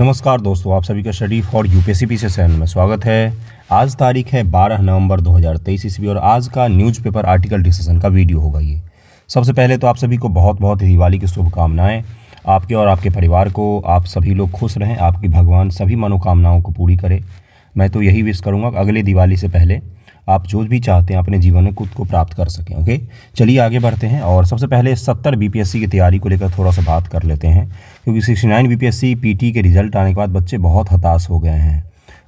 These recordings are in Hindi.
नमस्कार दोस्तों, आप सभी का study for UPSC PC channel में स्वागत है। आज तारीख है 12 नवंबर 2023 ईस्वी और आज का न्यूज़पेपर आर्टिकल डिस्कशन का वीडियो होगा ये। सबसे पहले तो आप सभी को बहुत बहुत दिवाली की शुभकामनाएं। आपके और आपके परिवार को आप सभी लोग खुश रहें, आपकी भगवान सभी मनोकामनाओं को पूरी करे। मैं तो यही विश करूँगा कि अगले दिवाली से पहले आप जो भी चाहते हैं अपने जीवन में खुद को प्राप्त कर सकें। ओके, चलिए आगे बढ़ते हैं और सबसे पहले 70 बीपीएससी की तैयारी को लेकर थोड़ा सा बात कर लेते हैं, क्योंकि 69 बीपीएससी पीटी के रिजल्ट आने के बाद बच्चे बहुत हताश हो गए हैं।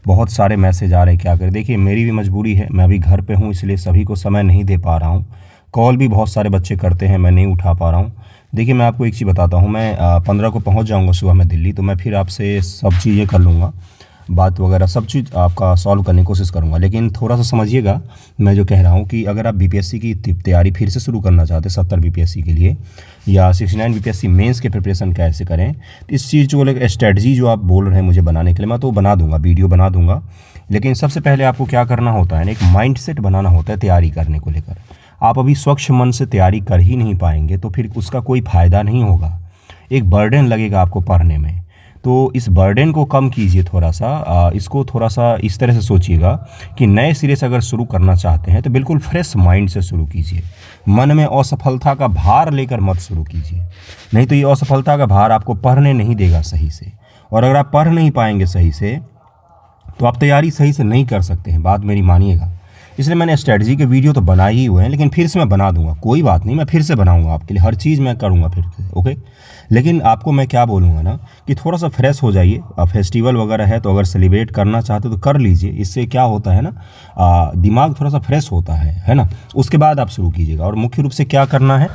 बहुत सारे मैसेज आ रहे हैं, क्या करें। देखिए, मेरी भी मजबूरी है, मैं अभी घर पे हूँ, इसलिए सभी को समय नहीं दे पा रहा हूँ। कॉल भी बहुत सारे बच्चे करते हैं, मैं नहीं उठा पा रहा हूँ। देखिए, मैं आपको एक चीज़ बताता हूँ, मैं 15 को पहुँच जाऊँगा सुबह में दिल्ली, तो मैं फिर आपसे सब चीज़ें कर लूँगा, बात वगैरह सब चीज़ आपका सॉल्व करने की कोशिश करूंगा। लेकिन थोड़ा सा समझिएगा, मैं जो कह रहा हूं कि अगर आप बीपीएससी की तैयारी फिर से शुरू करना चाहते हैं 70 बीपीएससी के लिए, या 69 बीपीएससी मेंस के प्रिपरेशन कैसे करें, तो इस चीज़ को लेकर स्ट्रेटजी जो आप बोल रहे हैं मुझे बनाने के लिए, मैं तो बना दूंगा, वीडियो बना दूंगा। लेकिन सबसे पहले आपको क्या करना होता है ना, एक माइंडसेट बनाना होता है तैयारी करने को लेकर। आप अभी स्वच्छ मन से तैयारी कर ही नहीं पाएंगे तो फिर उसका कोई फ़ायदा नहीं होगा। एक बर्डन लगेगा आपको पढ़ने में, तो इस बर्डन को कम कीजिए थोड़ा सा। इसको थोड़ा सा इस तरह से सोचिएगा कि नए सिरे से अगर शुरू करना चाहते हैं तो बिल्कुल फ्रेश माइंड से शुरू कीजिए। मन में असफलता का भार लेकर मत शुरू कीजिए, नहीं तो ये असफलता का भार आपको पढ़ने नहीं देगा सही से। और अगर आप पढ़ नहीं पाएंगे सही से तो आप तैयारी सही से नहीं कर सकते हैं, बात मेरी मानिएगा। इसलिए मैंने स्ट्रेटजी के वीडियो तो बना ही हुए हैं, लेकिन फिर से मैं बना दूंगा, कोई बात नहीं, मैं फिर से बनाऊंगा आपके लिए, हर चीज़ मैं करूंगा फिर से। ओके, लेकिन आपको मैं क्या बोलूँगा ना कि थोड़ा सा फ्रेश हो जाइए। फेस्टिवल वगैरह है तो अगर सेलिब्रेट करना चाहते तो कर लीजिए, इससे क्या होता है ना, दिमाग थोड़ा सा फ्रेश होता है ना। उसके बाद आप शुरू कीजिएगा। और मुख्य रूप से क्या करना है,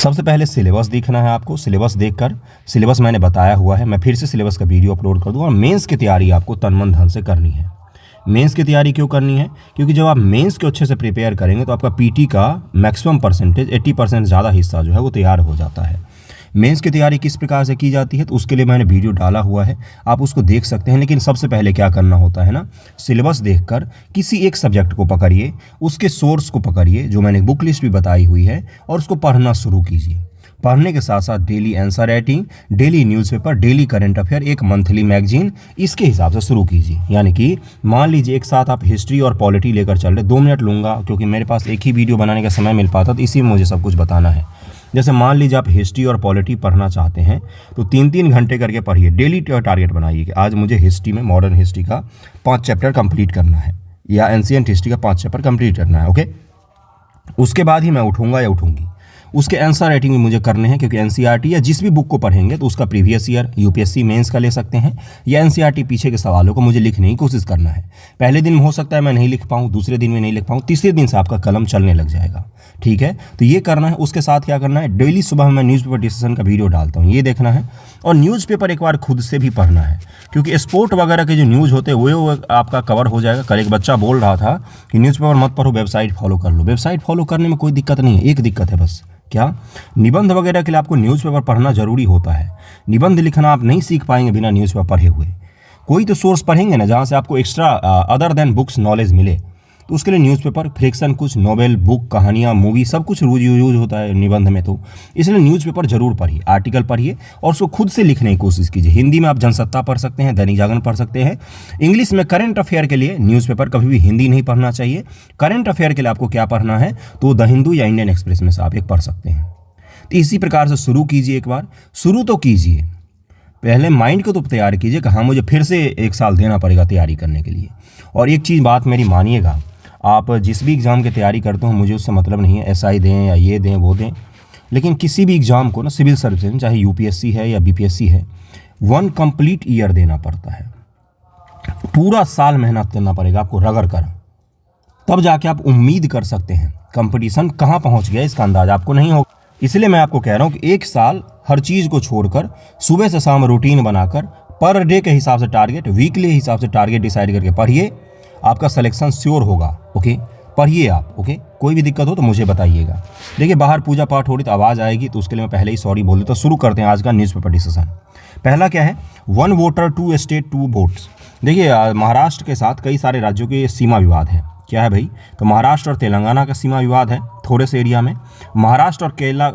सबसे पहले सिलेबस देखना है आपको। सिलेबस देखकर, सिलेबस मैंने बताया हुआ है, मैं फिर से सिलेबस का वीडियो अपलोड कर दूँगा। और मेंस की तैयारी आपको तन मन धन से करनी है। मेंस की तैयारी क्यों करनी है, क्योंकि जब आप मेंस को अच्छे से प्रिपेयर करेंगे तो आपका पीटी का मैक्सिमम परसेंटेज 80% ज़्यादा हिस्सा जो है वो तैयार हो जाता है। मेंस की तैयारी किस प्रकार से की जाती है तो उसके लिए मैंने वीडियो डाला हुआ है, आप उसको देख सकते हैं। लेकिन सबसे पहले क्या करना होता है ना, सिलेबस देखकर किसी एक सब्जेक्ट को पकड़िए, उसके सोर्स को पकड़िए, जो मैंने बुक लिस्ट भी बताई हुई है, और उसको पढ़ना शुरू कीजिए। पढ़ने के साथ साथ daily answer writing, daily newspaper, daily current affair, एक मंथली मैगजीन, इसके हिसाब से शुरू कीजिए। यानी कि मान लीजिए एक साथ आप हिस्ट्री और पॉलिटी लेकर चल रहे, 2 मिनट लूँगा क्योंकि मेरे पास एक ही वीडियो बनाने का समय मिल पाता, तो इसी में मुझे सब कुछ बताना है। जैसे मान लीजिए आप हिस्ट्री और पॉलिटी पढ़ना चाहते हैं तो 3-3 घंटे करके पढ़िए। डेली टारगेट बनाइए कि आज मुझे हिस्ट्री में, मॉडर्न हिस्ट्री का 5 चैप्टर कंप्लीट करना है, या एंशिएंट हिस्ट्री का 5 चैप्टर कंप्लीट करना है। ओके, उसके बाद ही मैं उठूँगा या उठूँगी। उसके आंसर राइटिंग भी मुझे करने हैं, क्योंकि एनसीईआरटी या जिस भी बुक को पढ़ेंगे तो उसका प्रीवियस ईयर यूपीएससी मेंस का ले सकते हैं, या एनसीईआरटी पीछे के सवालों को मुझे लिखने की कोशिश करना है। पहले दिन में हो सकता है मैं नहीं लिख पाऊँ, दूसरे दिन में नहीं लिख पाऊँ, तीसरे दिन से आपका कलम चलने लग जाएगा। ठीक है, तो ये करना है। उसके साथ क्या करना है, डेली सुबह मैं न्यूज़पेपर डिस्कशन का वीडियो डालता हूँ, ये देखना है। और न्यूज़पेपर एक बार खुद से भी पढ़ना है, क्योंकि स्पोर्ट वगैरह के जो न्यूज़ होते हैं वो आपका कवर हो जाएगा। कल एक बच्चा बोल रहा था कि न्यूज़पेपर मत पढ़ो, वेबसाइट फॉलो कर लो। वेबसाइट फॉलो करने में कोई दिक्कत नहीं है, एक दिक्कत है बस, क्या, निबंध वगैरह के लिए आपको न्यूज़पेपर पढ़ना जरूरी होता है। निबंध लिखना आप नहीं सीख पाएंगे बिना न्यूज़पेपर पढ़े हुए। कोई तो सोर्स पढ़ेंगे ना जहाँ से आपको extra other than books knowledge मिले, तो उसके लिए न्यूज़पेपर, फ्रिक्शन, कुछ नॉवेल, बुक, कहानियाँ, मूवी, सब कुछ यूज होता है निबंध में, तो इसलिए न्यूज़पेपर जरूर पढ़िए, आर्टिकल पढ़िए और उसको खुद से लिखने की कोशिश कीजिए। हिंदी में आप जनसत्ता पढ़ सकते हैं, दैनिक जागरण पढ़ सकते हैं। इंग्लिश में करंट अफेयर के लिए न्यूज़पेपर कभी भी हिंदी नहीं पढ़ना चाहिए। करंट अफेयर के लिए आपको क्या पढ़ना है तो द हिंदू या इंडियन एक्सप्रेस में से आप एक पढ़ सकते हैं। तो इसी प्रकार से शुरू कीजिए, एक बार शुरू तो कीजिए, पहले माइंड को तो तैयार कीजिए कि हाँ मुझे फिर से 1 साल देना पड़ेगा तैयारी करने के लिए। और एक चीज़ बात मेरी मानिएगा, आप जिस भी एग्ज़ाम की तैयारी करते हो मुझे उससे मतलब नहीं है एसआई दें या ये दें वो दें, लेकिन किसी भी एग्ज़ाम को ना, सिविल सर्विस चाहे यूपीएससी है या बीपीएससी है, 1 कंप्लीट ईयर देना पड़ता है। पूरा साल मेहनत करना पड़ेगा आपको रगड़ कर, तब जाके आप उम्मीद कर सकते हैं। कंपटीशन कहाँ पहुँच गया इसका अंदाज़ा आपको नहीं होगा। इसलिए मैं आपको कह रहा हूँ कि 1 साल हर चीज़ को छोड़कर सुबह से शाम रूटीन बनाकर पर डे के हिसाब से टारगेट, वीकली हिसाब से टारगेट डिसाइड करके पढ़िए, आपका सिलेक्शन श्योर होगा। ओके, पढ़िए आप। ओके, कोई भी दिक्कत हो तो मुझे बताइएगा। देखिए, बाहर पूजा पाठ हो रही तो आवाज़ आएगी, तो उसके लिए मैं पहले ही सॉरी बोल देता हूँ। शुरू करते हैं आज का न्यूज़पेपर डिस्कशन। पहला क्या है, 1 वोटर 2 स्टेट 2 वोट्स। देखिए, महाराष्ट्र के साथ कई सारे राज्यों के सीमा विवाद है। क्या है भाई, तो महाराष्ट्र और तेलंगाना का सीमा विवाद है, थोड़े से एरिया में। महाराष्ट्र और केरला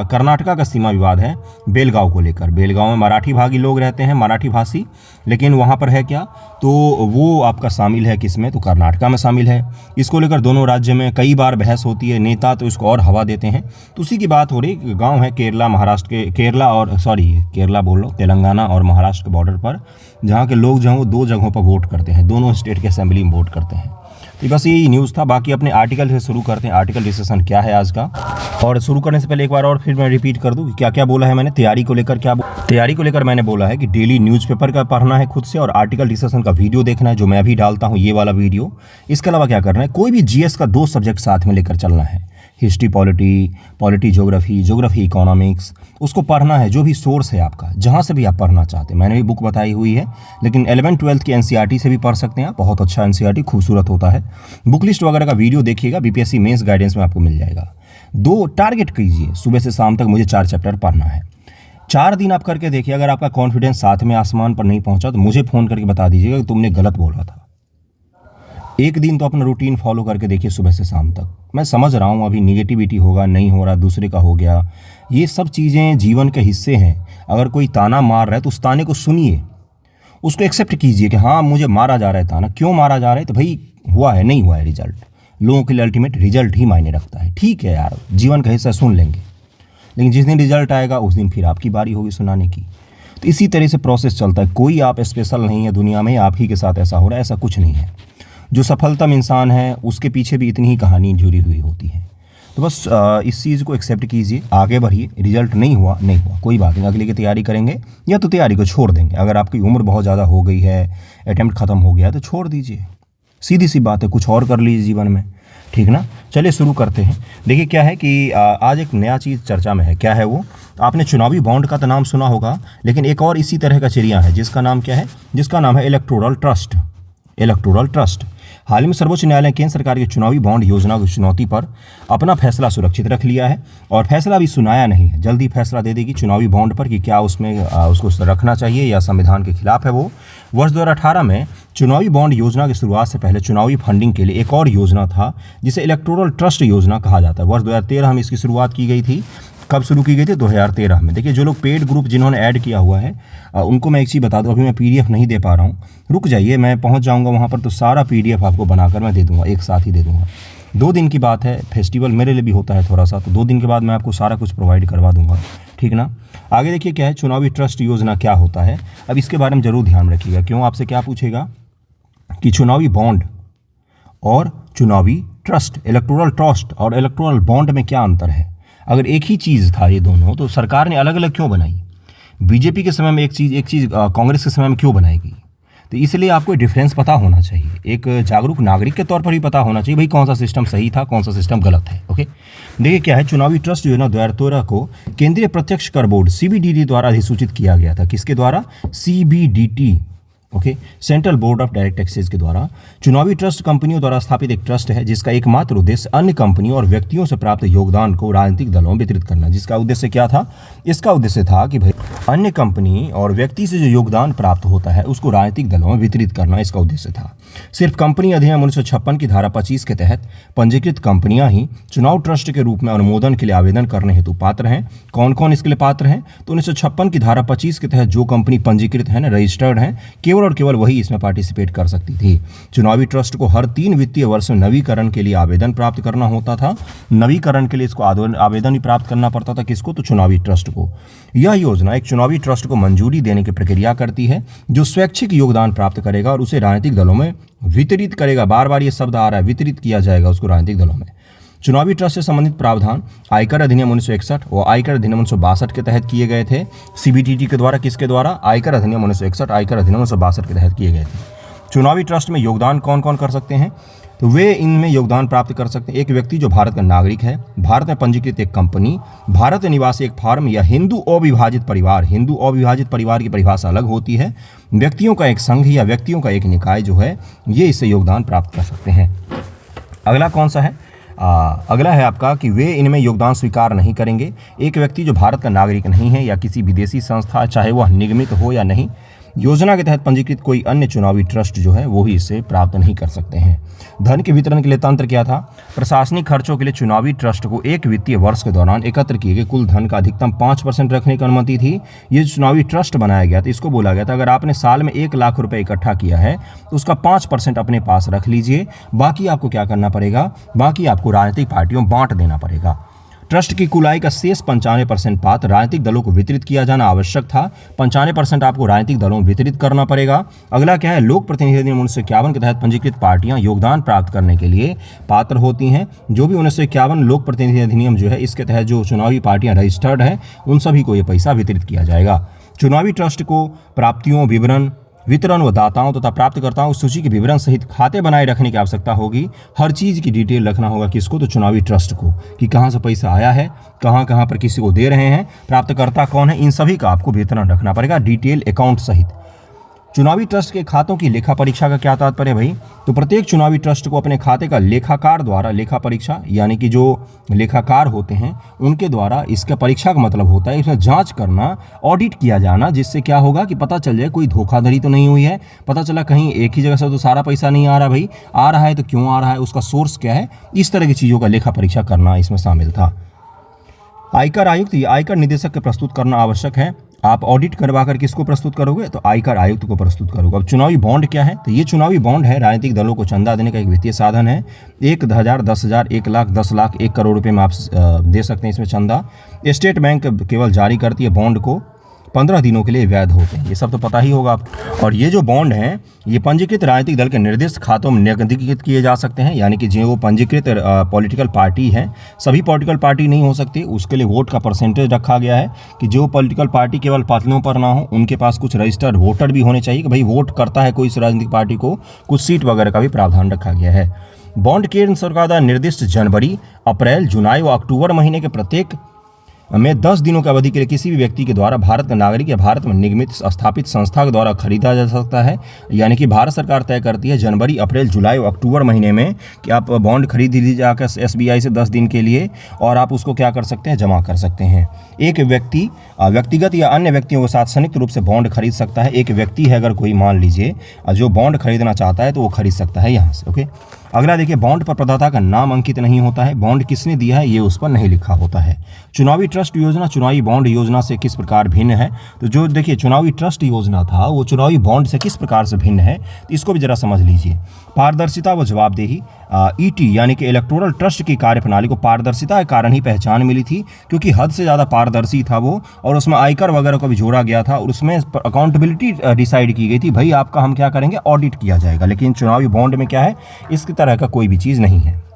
कर्नाटका का सीमा विवाद है बेलगांव को लेकर। बेलगांव में मराठी भागी लोग रहते हैं, मराठी भाषी, लेकिन वहाँ पर है क्या, तो वो आपका शामिल है किसमें, तो कर्नाटका में शामिल है। इसको लेकर दोनों राज्य में कई बार बहस होती है, नेता तो इसको और हवा देते हैं। तो उसी की बात हो रही, गाँव है केरला, महाराष्ट्र के केरला बोल लो, तेलंगाना और महाराष्ट्र के बॉर्डर पर, जहाँ के लोग जो हैं वो 2 जगहों पर वोट करते हैं, दोनों स्टेट के असेंबली में वोट करते हैं। तो बस यही न्यूज़ था। बाकी अपने आर्टिकल से शुरू करते हैं। आर्टिकल डिस्कशन क्या है आज का, और शुरू करने से पहले एक बार और फिर मैं रिपीट कर दूं कि क्या क्या बोला है मैंने तैयारी को लेकर। तैयारी को लेकर मैंने बोला है कि डेली न्यूज़पेपर का पढ़ना है खुद से, और आर्टिकल डिस्कशन का वीडियो देखना है जो मैं अभी डालता हूँ, ये वाला वीडियो। इसके अलावा क्या करना है, कोई भी जीएस का 2 सब्जेक्ट साथ में लेकर चलना है, हिस्ट्री पॉलिटी ज्योग्राफी इकोनॉमिक्स, उसको पढ़ना है। जो भी सोर्स है आपका, जहाँ से भी आप पढ़ना चाहते हैं, मैंने भी बुक बताई हुई है, लेकिन 11th-12th की एनसीईआरटी से भी पढ़ सकते हैं आप, बहुत अच्छा एनसीईआरटी खूबसूरत होता है। बुक लिस्ट वगैरह का वीडियो देखिएगा, बीपीएससी मेंस गाइडेंस में आपको मिल जाएगा। 2 टारगेट कीजिए, सुबह से शाम तक मुझे 4 चैप्टर पढ़ना है। 4 दिन आप करके देखिए, अगर आपका कॉन्फिडेंस साथ में आसमान पर नहीं पहुंचा तो मुझे फ़ोन करके बता दीजिएगा कि तुमने गलत बोला था। 1 दिन तो अपना रूटीन फॉलो करके देखिए सुबह से शाम तक। मैं समझ रहा हूँ अभी निगेटिविटी होगा, नहीं हो रहा, दूसरे का हो गया, ये सब चीज़ें जीवन के हिस्से हैं। अगर कोई ताना मार रहा है तो उस ताने को सुनिए, उसको एक्सेप्ट कीजिए कि हाँ मुझे मारा जा रहा है ताना। क्यों मारा जा रहा है, तो भाई हुआ है नहीं हुआ है रिजल्ट, लोगों के लिए अल्टीमेट रिजल्ट ही मायने रखता है। ठीक है यार, जीवन का हिस्सा सुन लेंगे, लेकिन जिस दिन रिजल्ट आएगा उस दिन फिर आपकी बारी होगी सुनाने की। तो इसी तरह से प्रोसेस चलता है। कोई आप स्पेशल नहीं है दुनिया में, आप ही के साथ ऐसा हो रहा है, ऐसा कुछ नहीं है। जो सफलतम इंसान है उसके पीछे भी इतनी ही कहानी जुड़ी हुई होती है। तो बस इस चीज़ को एक्सेप्ट कीजिए, आगे बढ़िए। रिजल्ट नहीं हुआ कोई बात नहीं, अगले की तैयारी करेंगे या तो तैयारी को छोड़ देंगे। अगर आपकी उम्र बहुत ज़्यादा हो गई है, अटेम्प्ट ख़त्म हो गया है तो छोड़ दीजिए, सीधी सी बात है, कुछ और कर लीजिए जीवन में, ठीक ना। चलिए शुरू करते हैं। देखिए क्या है कि आज एक नया चीज़ चर्चा में है। क्या है वो, आपने चुनावी बॉन्ड का तो नाम सुना होगा, लेकिन एक और इसी तरह का चिड़िया है जिसका नाम क्या है, जिसका नाम है इलेक्टोरल ट्रस्ट। हाल ही में सर्वोच्च न्यायालय ने केंद्र सरकार की चुनावी बॉन्ड योजना की चुनौती पर अपना फैसला सुरक्षित रख लिया है, और फैसला अभी सुनाया नहीं है, जल्दी फैसला दे देगी चुनावी बॉन्ड पर कि क्या उसमें उसको रखना चाहिए या संविधान के खिलाफ है वो। वर्ष 2018 में चुनावी बॉन्ड योजना की शुरुआत से पहले चुनावी फंडिंग के लिए एक और योजना था जिसे इलेक्टोरल ट्रस्ट योजना कहा जाता है। वर्ष 2013 में इसकी शुरुआत की गई थी। कब शुरू की गई थी, 2013 में। देखिए जो लोग पेड ग्रुप जिन्होंने ऐड किया हुआ है उनको मैं एक चीज़ बता दूं, अभी मैं पीडीएफ नहीं दे पा रहा हूं, रुक जाइए, मैं पहुंच जाऊंगा वहां पर तो सारा पीडीएफ आपको बनाकर मैं दे दूंगा, एक साथ ही दे दूंगा। 2 दिन की बात है, फेस्टिवल मेरे लिए भी होता है थोड़ा सा, तो 2 दिन के बाद मैं आपको सारा कुछ प्रोवाइड करवा दूंगा, ठीक ना। आगे देखिए क्या है, चुनावी ट्रस्ट योजना क्या होता है, अब इसके बारे में ज़रूर ध्यान रखिएगा। क्यों, आपसे क्या पूछेगा कि चुनावी बॉन्ड और चुनावी ट्रस्ट, इलेक्टोरल ट्रस्ट और इलेक्टोरल बॉन्ड में क्या अंतर है। अगर एक ही चीज़ था ये दोनों, तो सरकार ने अलग अलग क्यों बनाई। बीजेपी के समय में एक चीज़ कांग्रेस के समय में क्यों बनाएगी, तो इसलिए आपको डिफरेंस पता होना चाहिए। एक जागरूक नागरिक के तौर पर भी पता होना चाहिए भाई कौन सा सिस्टम सही था, कौन सा सिस्टम गलत है। ओके, देखिए क्या है, चुनावी ट्रस्ट योजना 2013 को केंद्रीय प्रत्यक्ष कर बोर्ड CBDT द्वारा अधिसूचित किया गया था। किसके द्वारा, CBDT, okay, central board of direct taxes के द्वारा। चुनावी ट्रस्ट कंपनियों द्वारा स्थापित एक ट्रस्ट है जिसका एकमात्र उद्देश्य अन्य कंपनियों और व्यक्तियों से प्राप्त योगदान को राजनीतिक दलों में वितरित करना। जिसका उद्देश्य क्या था, इसका उद्देश्य था कि भाई अन्य कंपनी और व्यक्ति से जो योगदान प्राप्त होता है उसको राजनीतिक दलों में वितरित करना, इसका उद्देश्य था। सिर्फ कंपनी अधिनियम 1956 की धारा 25 के तहत पंजीकृत कंपनियां ही चुनाव ट्रस्ट के रूप में अनुमोदन के लिए आवेदन करने हेतु पात्र हैं। कौन कौन इसके लिए पात्र हैं, तो 1956 की धारा 25 के तहत जो कंपनी पंजीकृत है ना, रजिस्टर्ड है, केवल और केवल वही इसमें पार्टिसिपेट कर सकती थी। चुनावी ट्रस्ट को हर 3 वित्तीय वर्ष में नवीकरण के लिए आवेदन प्राप्त करना होता था। नवीकरण के लिए इसको आवेदन ही प्राप्त करना पड़ता था, किसको, तो चुनावी ट्रस्ट को। यह योजना एक चुनावी ट्रस्ट को मंजूरी देने की प्रक्रिया करती है जो स्वैच्छिक योगदान प्राप्त करेगा और उसे राजनीतिक दलों में वितरित करेगा। बार बार ये शब्द आ रहा है, वितरित किया जाएगा उसको राजनीतिक दलों में। चुनावी ट्रस्ट से संबंधित प्रावधान आयकर अधिनियम 1961 और आयकर अधिनियम 1962 के तहत किए गए थे। CBDT के द्वारा, किसके द्वारा, आयकर अधिनियम 1961, आयकर अधिनियम 1962 के तहत किए गए थे। चुनावी ट्रस्ट में योगदान कौन कौन कर सकते हैं, तो वे इनमें योगदान प्राप्त कर सकते हैं एक व्यक्ति जो भारत का नागरिक है, भारत में पंजीकृत एक कंपनी, भारत निवासी एक फार्म या हिंदू अविभाजित परिवार। हिंदू अविभाजित परिवार की परिभाषा अलग होती है। व्यक्तियों का एक संघ या व्यक्तियों का एक निकाय जो है, ये इससे योगदान प्राप्त कर सकते हैं। अगला कौन सा है, अगला है आपका कि वे इनमें योगदान स्वीकार नहीं करेंगे। एक व्यक्ति जो भारत का नागरिक नहीं है या किसी विदेशी संस्था, चाहे वह निगमित हो या नहीं, योजना के तहत पंजीकृत कोई अन्य चुनावी ट्रस्ट जो है वो ही इसे प्राप्त नहीं कर सकते हैं। धन के वितरण के लिए तंत्र क्या था? प्रशासनिक खर्चों के लिए चुनावी ट्रस्ट को एक वित्तीय वर्ष के दौरान एकत्र किए गए कुल धन का अधिकतम 5% रखने की अनुमति थी। ये चुनावी ट्रस्ट बनाया गया था, इसको बोला गया था अगर आपने साल में 1 लाख रुपए इकट्ठा किया है तो उसका 5% अपने पास रख लीजिए, बाकी आपको क्या करना पड़ेगा, बाकी आपको राजनीतिक पार्टियों बांट देना पड़ेगा। ट्रस्ट की कुल आय का शेष 95% पात्र राजनीतिक दलों को वितरित किया जाना आवश्यक था। 95% आपको राजनीतिक दलों में वितरित करना पड़ेगा। अगला क्या है? लोक प्रतिनिधि अधिनियम 1951 के तहत पंजीकृत पार्टियां योगदान प्राप्त करने के लिए पात्र होती हैं। जो भी 1951 लोक प्रतिनिधि अधिनियम जो है इसके तहत जो चुनावी पार्टियां रजिस्टर्ड हैं उन सभी को ये पैसा वितरित किया जाएगा। चुनावी ट्रस्ट को प्राप्तियों, विवरण, वितरण व दाताओं तथा प्राप्तकर्ताओं की सूची के विवरण सहित खाते बनाए रखने की आवश्यकता होगी। हर चीज़ की डिटेल रखना होगा किसको? तो चुनावी ट्रस्ट को, कि कहाँ से पैसा आया है, कहाँ कहाँ पर किसी को दे रहे हैं, प्राप्तकर्ता कौन है, इन सभी का आपको वितरण रखना पड़ेगा, डिटेल अकाउंट सहित। चुनावी ट्रस्ट के खातों की लेखा परीक्षा का क्या तात्पर्य भाई? तो प्रत्येक चुनावी ट्रस्ट को अपने खाते का लेखाकार द्वारा, लेखा परीक्षा यानी कि जो लेखाकार होते हैं उनके द्वारा, इसका परीक्षा का मतलब होता है इसमें जांच करना, ऑडिट किया जाना, जिससे क्या होगा कि पता चल जाए कोई धोखाधड़ी तो नहीं हुई है, पता चला कहीं एक ही जगह से तो सारा पैसा नहीं आ रहा भाई, आ रहा है तो क्यों आ रहा है, उसका सोर्स क्या है, इस तरह की चीज़ों का लेखा परीक्षा करना इसमें शामिल था। आयकर आयुक्त, ये आयकर निदेशक के प्रस्तुत करना आवश्यक है। आप ऑडिट करवा कर किसको प्रस्तुत करोगे? तो आयकर आयुक्त को प्रस्तुत करोगे। अब चुनावी बॉन्ड क्या है? तो ये चुनावी बॉन्ड है राजनीतिक दलों को चंदा देने का एक वित्तीय साधन है। 1,000, 10,000, 1 लाख, 10 लाख, 1 करोड़ रुपए में आप दे सकते हैं इसमें चंदा। स्टेट बैंक केवल जारी करती है बॉन्ड को, 15 दिनों के लिए वैध होते हैं, ये सब तो पता ही होगा आपको। और ये जो बॉन्ड हैं ये पंजीकृत राजनीतिक दल के निर्दिष्ट खातों में नकदीकृत किए जा सकते हैं, यानी कि जो पंजीकृत पॉलिटिकल पार्टी हैं, सभी पॉलिटिकल पार्टी नहीं हो सकती, उसके लिए वोट का परसेंटेज रखा गया है कि जो पॉलिटिकल पार्टी केवल पतलों पर ना हो, उनके पास कुछ रजिस्टर्ड वोटर भी होने चाहिए कि भाई वोट करता है कोई इस राजनीतिक पार्टी को, कुछ सीट वगैरह का भी प्रावधान रखा गया है। बॉन्ड केंद्र सरकार द्वारा निर्दिष्ट जनवरी, अप्रैल, जुलाई व अक्टूबर महीने के प्रत्येक में 10 दिनों की अवधि के लिए किसी भी व्यक्ति के द्वारा भारत का नागरिक या भारत में निगमित स्थापित संस्था के द्वारा खरीदा जा सकता है। यानी कि भारत सरकार तय करती है जनवरी, अप्रैल, जुलाई और अक्टूबर महीने में कि आप बॉन्ड खरीद लीजिए जाकर SBI से 10 दिन के लिए, और आप उसको क्या कर सकते हैं, जमा कर सकते हैं। एक व्यक्ति व्यक्तिगत या अन्य व्यक्तियों के साथ संयुक्त रूप से बॉन्ड खरीद सकता है। एक व्यक्ति है अगर कोई, मान लीजिए जो बॉन्ड खरीदना चाहता है तो वो खरीद सकता है यहाँ से। ओके, अगला देखिए, बॉन्ड पर प्रदाता का नाम अंकित नहीं होता है, बॉन्ड किसने दिया है ये उस पर नहीं लिखा होता है। चुनावी ट्रस्ट योजना चुनावी बॉन्ड योजना से किस प्रकार भिन्न है? तो जो देखिए चुनावी ट्रस्ट योजना था वो चुनावी बॉन्ड से किस प्रकार से भिन्न है, तो इसको भी जरा समझ लीजिए। पारदर्शिता व जवाबदेही, ET यानी कि इलेक्टोरल ट्रस्ट की कार्यप्रणाली को पारदर्शिता के कारण ही पहचान मिली थी, क्योंकि हद से ज़्यादा पारदर्शी था वो, और उसमें आयकर वगैरह को भी जोड़ा गया था और उसमें अकाउंटेबिलिटी डिसाइड की गई थी, भाई आपका हम क्या करेंगे, ऑडिट किया जाएगा। लेकिन चुनावी बॉन्ड में क्या है, इस तरह का कोई भी चीज़ नहीं है।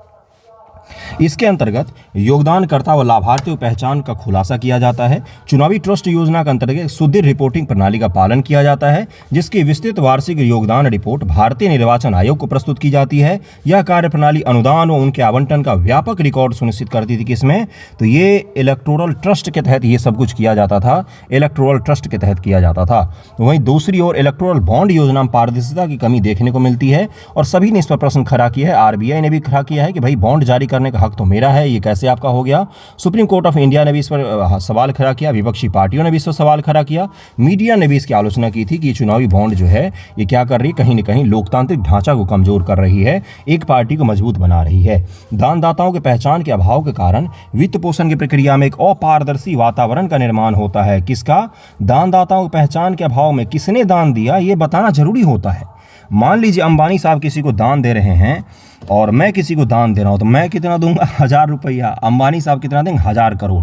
इसके अंतर्गत योगदानकर्ता व लाभार्थियों की पहचान का खुलासा किया जाता है। चुनावी ट्रस्ट योजना के अंतर्गत सुदृढ़ रिपोर्टिंग प्रणाली का पालन किया जाता है, जिसकी विस्तृत वार्षिक योगदान रिपोर्ट भारतीय निर्वाचन आयोग को प्रस्तुत की जाती है। यह कार्यप्रणाली अनुदान व उनके आवंटन का व्यापक रिकॉर्ड सुनिश्चित करती थी। किसमें? तो ये इलेक्टोरल ट्रस्ट के तहत ये सब कुछ किया जाता था, इलेक्टोरल ट्रस्ट के तहत किया जाता था। वहीं दूसरी ओर इलेक्टोरल बॉन्ड योजना में पारदर्शिता की कमी देखने को मिलती है, और सभी ने इस पर प्रश्न खड़ा किया है। RBI ने भी खड़ा किया है कि भाई बॉन्ड जारी करने का हक तो मेरा है, ये कैसे आपका हो गया। सुप्रीम कोर्ट ऑफ इंडिया ने भी इस पर सवाल खड़ा किया, विपक्षी पार्टियों ने भी इस पर सवाल खड़ा किया, मीडिया ने भी इसकी आलोचना की थी कि ये चुनावी बॉन्ड जो है ये क्या कर रही है, कहीं न कहीं लोकतांत्रिक ढांचा को कमजोर कर रही है, एक पार्टी को मजबूत बना रही है। दानदाताओं के पहचान के अभाव के कारण वित्त पोषण की प्रक्रिया में एक अपारदर्शी वातावरण का निर्माण होता है। किसका? दानदाताओं की पहचान के अभाव में किसने दान दिया ये बताना जरूरी होता है। मान लीजिए अंबानी साहब किसी को दान दे रहे हैं और मैं किसी को दान दे रहा हूं, तो मैं कितना दूंगा, 1000 रुपया। अंबानी साहब कितना देंगे, 1000 करोड़।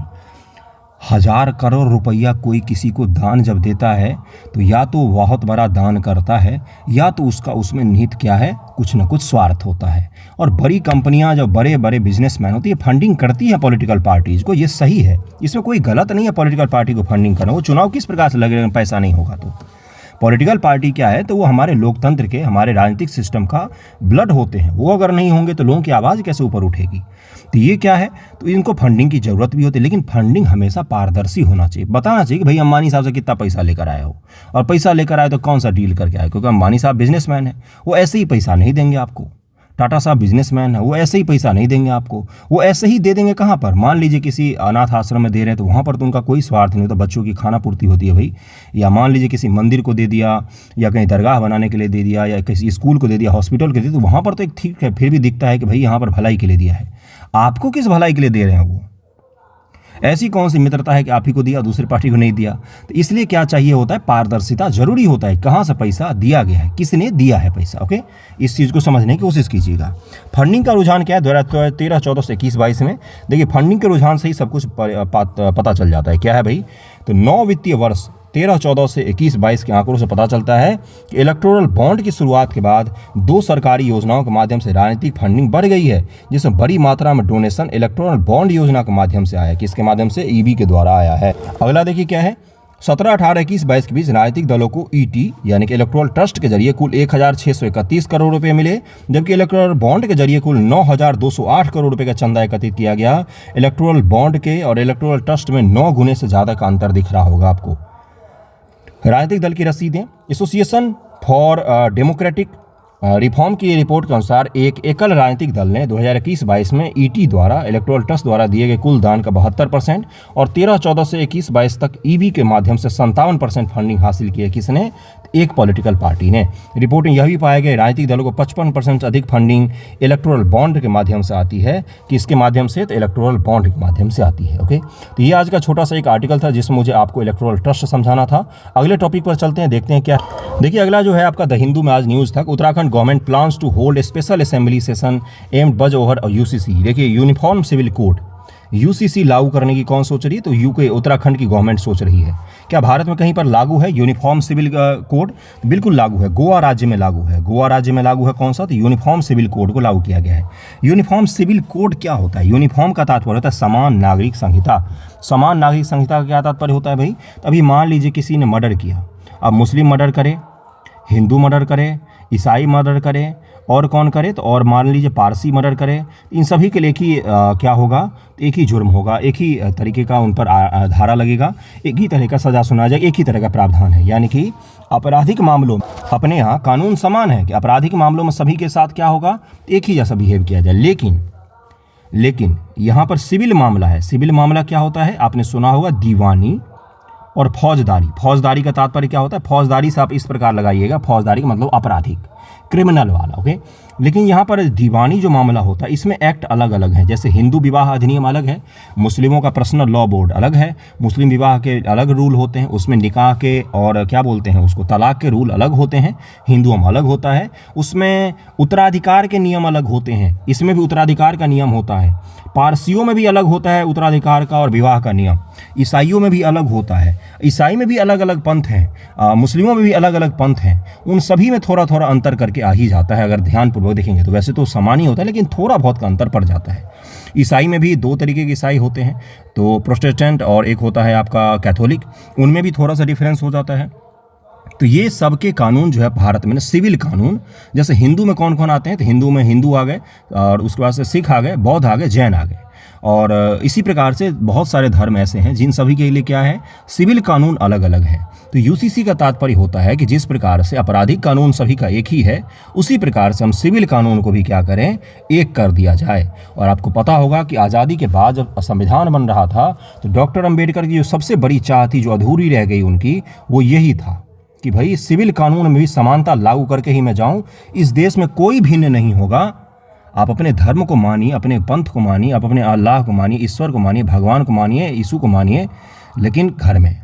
1000 करोड़ रुपया कोई किसी को दान जब देता है तो या तो बहुत बड़ा दान करता है, या तो उसका उसमें निहित क्या है, कुछ ना कुछ स्वार्थ होता है। और बड़ी कंपनियां, जो बड़े बड़े बिजनेसमैन होती है, फंडिंग करती है पॉलिटिकल पार्टीज को, ये सही है, इसमें कोई गलत नहीं है पॉलिटिकल पार्टी को फंडिंग करना। वो चुनाव किस प्रकार से लगेगा, पैसा नहीं होगा तो। पॉलिटिकल पार्टी क्या है, तो वो हमारे लोकतंत्र के, हमारे राजनीतिक सिस्टम का ब्लड होते हैं। वो अगर नहीं होंगे तो लोगों की आवाज़ कैसे ऊपर उठेगी। तो ये क्या है, तो इनको फंडिंग की जरूरत भी होती है, लेकिन फंडिंग हमेशा पारदर्शी होना चाहिए। बताना चाहिए कि भाई अंबानी साहब से कितना पैसा लेकर आए हो, और पैसा लेकर आए तो कौन सा डील करके आए, क्योंकि अंबानी साहब बिजनेसमैन है, वो ऐसे ही पैसा नहीं देंगे आपको। टाटा साहब बिजनेसमैन है, वो ऐसे ही पैसा नहीं देंगे आपको। वो ऐसे ही दे देंगे कहाँ पर, मान लीजिए किसी अनाथ आश्रम में दे रहे हैं तो वहाँ पर तो उनका कोई स्वार्थ नहीं होता, बच्चों की खाना पूर्ति होती है भाई। या मान लीजिए किसी मंदिर को दे दिया, या कहीं दरगाह बनाने के लिए दे दिया, या किसी स्कूल को दे दिया, हॉस्पिटल को दे दिया, तो वहाँ पर तो एक ठीक है, फिर भी दिखता है कि भाई यहाँ पर भलाई के लिए दिया है। आपको किस भलाई के लिए दे रहे हैं वो? ऐसी कौन सी मित्रता है कि आप ही को दिया दूसरी पार्टी को नहीं दिया? तो इसलिए क्या चाहिए होता है, पारदर्शिता जरूरी होता है, कहाँ से पैसा दिया गया है, किसने दिया है पैसा। ओके, इस चीज़ को समझने की कोशिश कीजिएगा। फंडिंग का रुझान क्या है 2013-14 से 21-22 में? देखिए फंडिंग के रुझान से ही सब कुछ पता चल जाता है। क्या है भाई, तो 9 वित्तीय वर्ष 13-14 से 21-22 के आंकड़ों से पता चलता है कि इलेक्टोरल बॉन्ड की शुरुआत के बाद 2 सरकारी योजनाओं के माध्यम से राजनीतिक फंडिंग बढ़ गई है, जिसमें बड़ी मात्रा में डोनेशन इलेक्टोरल बॉन्ड योजना के माध्यम से आया। किसके माध्यम से? ईबी के द्वारा आया है। अगला देखिए क्या है, 17-18-21-22 के बीच राजनीतिक दलों को ईटी यानी कि इलेक्टोरल ट्रस्ट के जरिए कुल 1631 करोड़ रुपए मिले, जबकि इलेक्टोरल बॉन्ड के जरिए कुल 9208 करोड़ रुपए का चंदा एकत्रित किया गया। इलेक्टोरल बॉन्ड के और इलेक्टोरल ट्रस्ट में 9 गुने से ज़्यादा का अंतर दिख रहा होगा आपको। राजनीतिक दल की रसीदें, एसोसिएशन फॉर डेमोक्रेटिक रिफॉर्म की रिपोर्ट के अनुसार एक एकल राजनीतिक दल ने 2021-22 में ईटी द्वारा इलेक्टोरल ट्रस्ट द्वारा दिए गए कुल दान का 72% और 13-14 से 21-22 तक ईबी के माध्यम से 57% फंडिंग हासिल की है। किसने? एक पॉलिटिकल पार्टी ने। रिपोर्ट में यह भी पाया गया राजनीतिक दलों को 55% से अधिक फंडिंग इलेक्टोरल बॉन्ड के माध्यम से आती है। किसके माध्यम से? तो इलेक्टोरल बॉन्ड के माध्यम से आती है। ओके, तो ये आज का छोटा सा एक आर्टिकल था जिसमें मुझे आपको इलेक्टोरल ट्रस्ट समझाना था। अगले टॉपिक पर चलते हैं, देखते हैं क्या। देखिए अगला जो है आपका द हिंदू में आज न्यूज़ था, Uttarakhand government plans to hold special assembly session amid buzz over UCC. देखिए यूनिफॉर्म सिविल कोड यूसीसी लागू करने की कौन सोच रही है? तो यूके उत्तराखंड की गवर्नमेंट सोच रही है। क्या भारत में कहीं पर लागू है यूनिफॉर्म सिविल कोड? बिल्कुल लागू है, गोवा राज्य में लागू है। गोवा राज्य में लागू है कौन सा? तो यूनिफॉर्म सिविल कोड को लागू किया गया है। यूनिफॉर्म सिविल कोड क्या होता है? यूनिफॉर्म का तात्पर्य होता है समान नागरिक संहिता। समान नागरिक संहिता का क्या तात्पर्य होता है भाई? तो अभी मान लीजिए किसी ने मर्डर किया, अब मुस्लिम मर्डर करे, हिंदू मर्डर करे, ईसाई मर्डर करे और कौन करे? तो और मान लीजिए पारसी मर्डर करे, इन सभी के लिए एक ही क्या होगा? एक ही जुर्म होगा, एक ही तरीके का उन पर धारा लगेगा, एक ही तरह का सज़ा सुना जाएगा, एक ही तरह का प्रावधान है। यानी कि आपराधिक मामलों में अपने यहाँ कानून समान है कि आपराधिक मामलों में सभी के साथ क्या होगा? एक ही जैसा बिहेव किया जाए। लेकिन यहाँ पर सिविल मामला है। सिविल मामला क्या होता है? आपने सुना होगा दीवानी और फौजदारी। फौजदारी का तात्पर्य क्या होता है? फौजदारी से आप इस प्रकार लगाइएगा, फौजदारी का मतलब आपराधिक, क्रिमिनल वाला। ओके, लेकिन यहाँ पर दीवानी जो मामला होता है इसमें एक्ट अलग अलग है। जैसे हिंदू विवाह अधिनियम अलग है, मुस्लिमों का पर्सनल लॉ बोर्ड अलग है, मुस्लिम विवाह के अलग रूल होते हैं, उसमें निकाह के और क्या बोलते हैं उसको, तलाक के रूल अलग होते हैं। हिंदुओं में अलग होता है, उसमें उत्तराधिकार के नियम अलग होते हैं, इसमें भी उत्तराधिकार का नियम होता है। पारसियों में भी अलग होता है उत्तराधिकार का और विवाह का नियम। ईसाइयों में भी अलग होता है, ईसाई में भी अलग अलग पंथ हैं, मुस्लिमों में भी अलग अलग पंथ हैं। उन सभी में थोड़ा थोड़ा अंतर करके आ ही जाता है। अगर ध्यानपूर्वक देखेंगे तो वैसे तो समान ही होता है, लेकिन थोड़ा बहुत का अंतर पड़ जाता है। ईसाई में भी 2 तरीके के ईसाई होते हैं, तो प्रोटेस्टेंट और एक होता है आपका कैथोलिक, उनमें भी थोड़ा सा डिफरेंस हो जाता है। तो ये सबके कानून जो है भारत में ना सिविल कानून, जैसे हिंदू में कौन कौन आते हैं? तो हिंदू में हिंदू आ गए, और उसके बाद से सिख आ गए, बौद्ध आ गए, जैन आ गए, और इसी प्रकार से बहुत सारे धर्म ऐसे हैं जिन सभी के लिए क्या है? सिविल कानून अलग अलग है। तो यूसीसी का तात्पर्य होता है कि जिस प्रकार से आपराधिक कानून सभी का एक ही है, उसी प्रकार से हम सिविल कानून को भी क्या करें? एक कर दिया जाए। और आपको पता होगा कि आज़ादी के बाद जब संविधान बन रहा था तो डॉक्टर अम्बेडकर की जो सबसे बड़ी चाह थी, जो अधूरी रह गई उनकी, वो यही था कि भाई सिविल कानून में भी समानता लागू करके ही मैं जाऊं। इस देश में कोई भिन्न नहीं होगा। आप अपने धर्म को मानिए, अपने पंथ को मानिए, आप अपने अल्लाह को मानिए, ईश्वर को मानिए, भगवान को मानिए, यीशु को मानिए, लेकिन घर में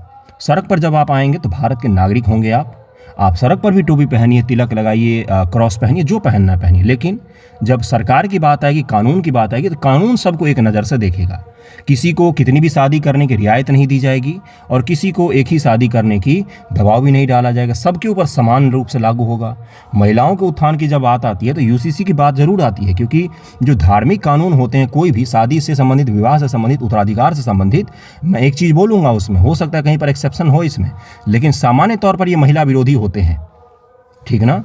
सड़क पर जब आप आएंगे तो भारत के नागरिक होंगे। आप सड़क पर भी टोपी पहनिए, तिलक लगाइए, क्रॉस पहनिए, जो पहनना पहनिए, लेकिन जब सरकार की बात आएगी, कानून की बात आएगी, तो कानून सबको एक नज़र से देखेगा। किसी को कितनी भी शादी करने की रियायत नहीं दी जाएगी और किसी को एक ही शादी करने की दबाव भी नहीं डाला जाएगा। सबके ऊपर समान रूप से लागू होगा। महिलाओं के उत्थान की जब बात आती है तो यूसीसी की बात जरूर आती है, क्योंकि जो धार्मिक कानून होते हैं, कोई भी शादी से संबंधित, विवाह से संबंधित, उत्तराधिकार से संबंधित, मैं एक चीज़ बोलूँगा, उसमें हो सकता है कहीं पर एक्सेप्शन हो इसमें, लेकिन सामान्य तौर पर ये महिला विरोधी होते हैं। ठीक ना?